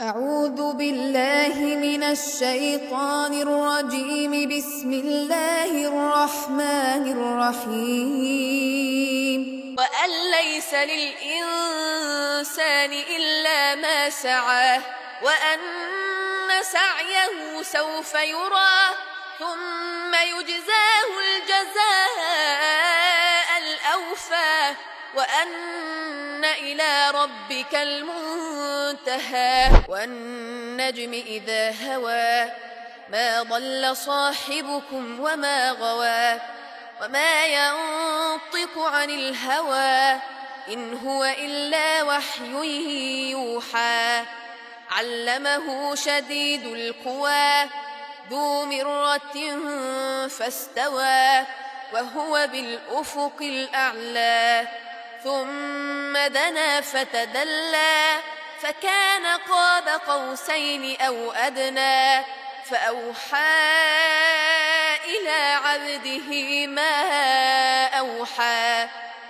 أعوذ بالله من الشيطان الرجيم. بسم الله الرحمن الرحيم. وأن ليس للإنسان إلا ما سعى وأن سعيه سوف يرى ثم يجزاه الجزاء الأوفى وأن إلى ربك المنتهى. والنجم إذا هوى ما ضل صاحبكم وما غوى وما ينطق عن الهوى إن هو إلا وحي يوحى. علمه شديد القوى ذو مرة فاستوى وهو بالأفق الأعلى. ثم دنا فتدلى فكان قاب قوسين أو أدنى فأوحى إلى عبده ما أوحى.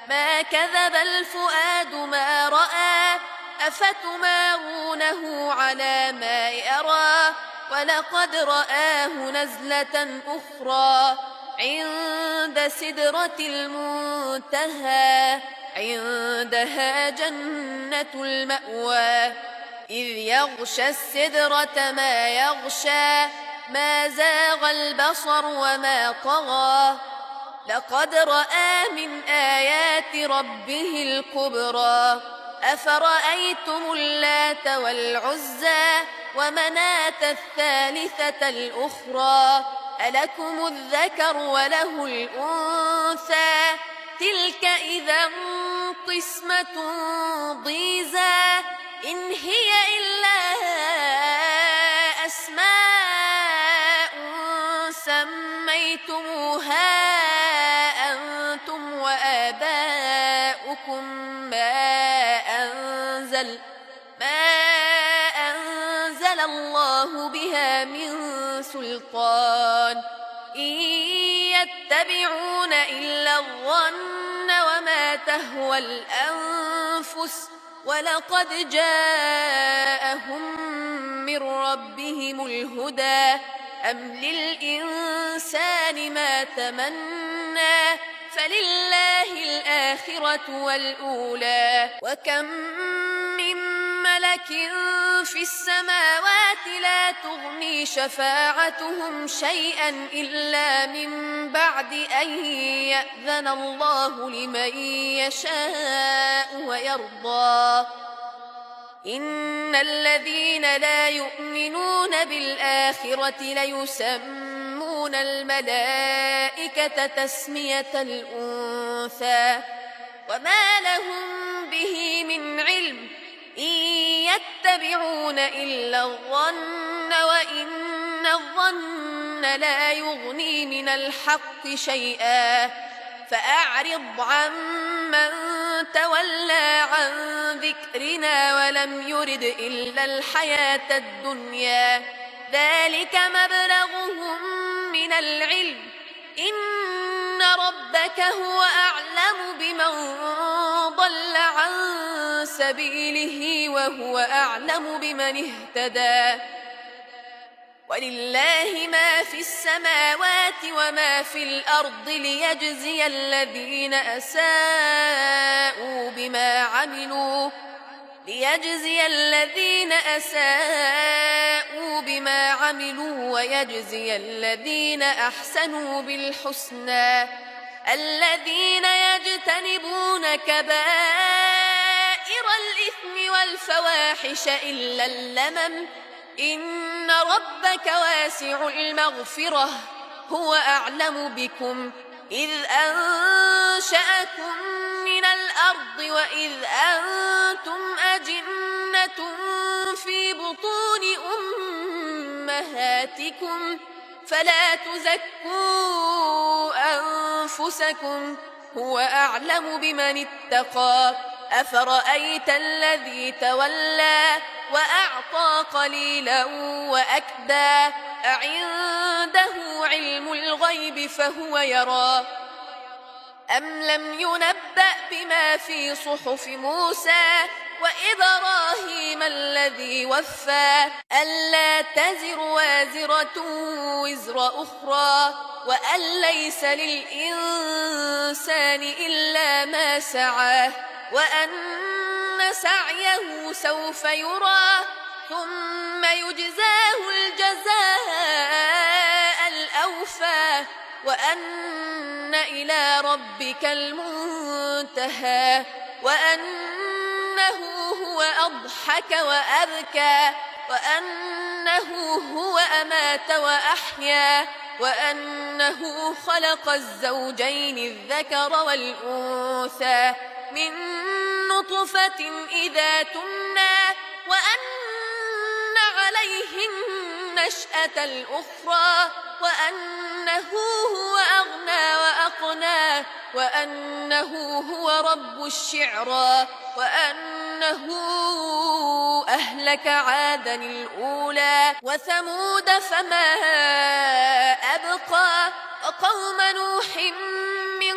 ما كذب الفؤاد ما رأى أفتمارونه على ما يرى ولقد رآه نزلة أخرى عند سدرة المنتهى عندها جنة المأوى. إذ يغشى السدرة ما يغشى ما زاغ البصر وما طغى لقد رأى من آيات ربه الكبرى. أفرأيتم اللات والعزى ومناة الثالثة الأخرى ألكم الذكر وله الأنثى تلك إذا قسمة ضيزى. إن هي إلا أسماء سميتموها أنتم وآباؤكم ما أنزل الله بها من سلطان إن يتبعون إلا الظن وما تهوى الأنفس ولقد جاءهم من ربهم الهدى. أم للإنسان ما تمنى فلله الآخرة والأولى. وكم من ملك في السماوات لا تغني شفاعتهم شيئا إلا من بعد أن يأذن الله لمن يشاء ويرضى. إن الذين لا يؤمنون بالآخرة ليسمون الملائكة تسمية الأنثى وما لهم به من علم إن يتبعون إلا الظن وإن الظن لا يغني من الحق شيئا. فأعرض عمن تولى عن ذكرنا ولم يرد إلا الحياة الدنيا ذلك مبلغهم من العلم إن ربك هو أعلم بمن ضل عن سبيله وهو أعلم بمن اهتدى. ولله ما في السماوات وما في الأرض ليجزي الذين أساءوا بما عملوا ويجزي الذين أحسنوا بالحسنى. الذين يجتنبون كبائر الإثم والفواحش إلا اللمم إن ربك واسع المغفرة هو أعلم بكم إذ أنشأكم من الأرض وإذ أنتم أجنة في بطون أمهاتكم فلا تزكوا أنفسكم هو أعلم بمن اتقى. أفرأيت الذي تولى وأعطى قليلا وأكدى أعنده علم الغيب فهو يرى أم لم ينبأ بما في صحف موسى وإبراهيم الذي وفى ألا تزر وازرة وزر أخرى وأن ليس للإنسان إلا ما سعى وأن سعيه سوف يرى ثم يجزاه الجزاء الأوفى وأن إلى ربك المنتهى وأنه هو أضحك وأبكى وأنه هو أمات وأحيا وأنه خلق الزوجين الذكر والأنثى من نطفة إذا تمنى وأن عليه النشأة الأخرى وأنه هو أغنى وأقنى وأنه هو رب الشعرى وأنه أهلك عادا الأولى وثمود فما أبقى وقوم نوح من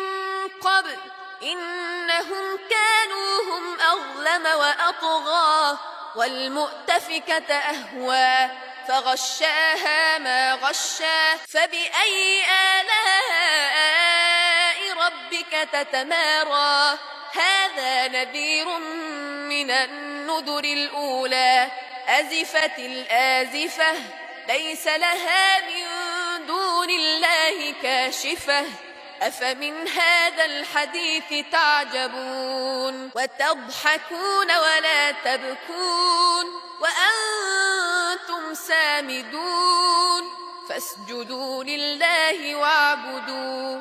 قبل إنهم كانوا هم أظلم وأطغى والمؤتفكة أهوى فغشاها ما غشا فبأي آلاء ربك تتمارى هذا نذير من النذر الأولى أزفت الآزفة ليس لها من دون الله كاشفة أفمن هذا الحديث تعجبون وتضحكون ولا تبكون وأنتم سامدون فاسجدوا لله واعبدوا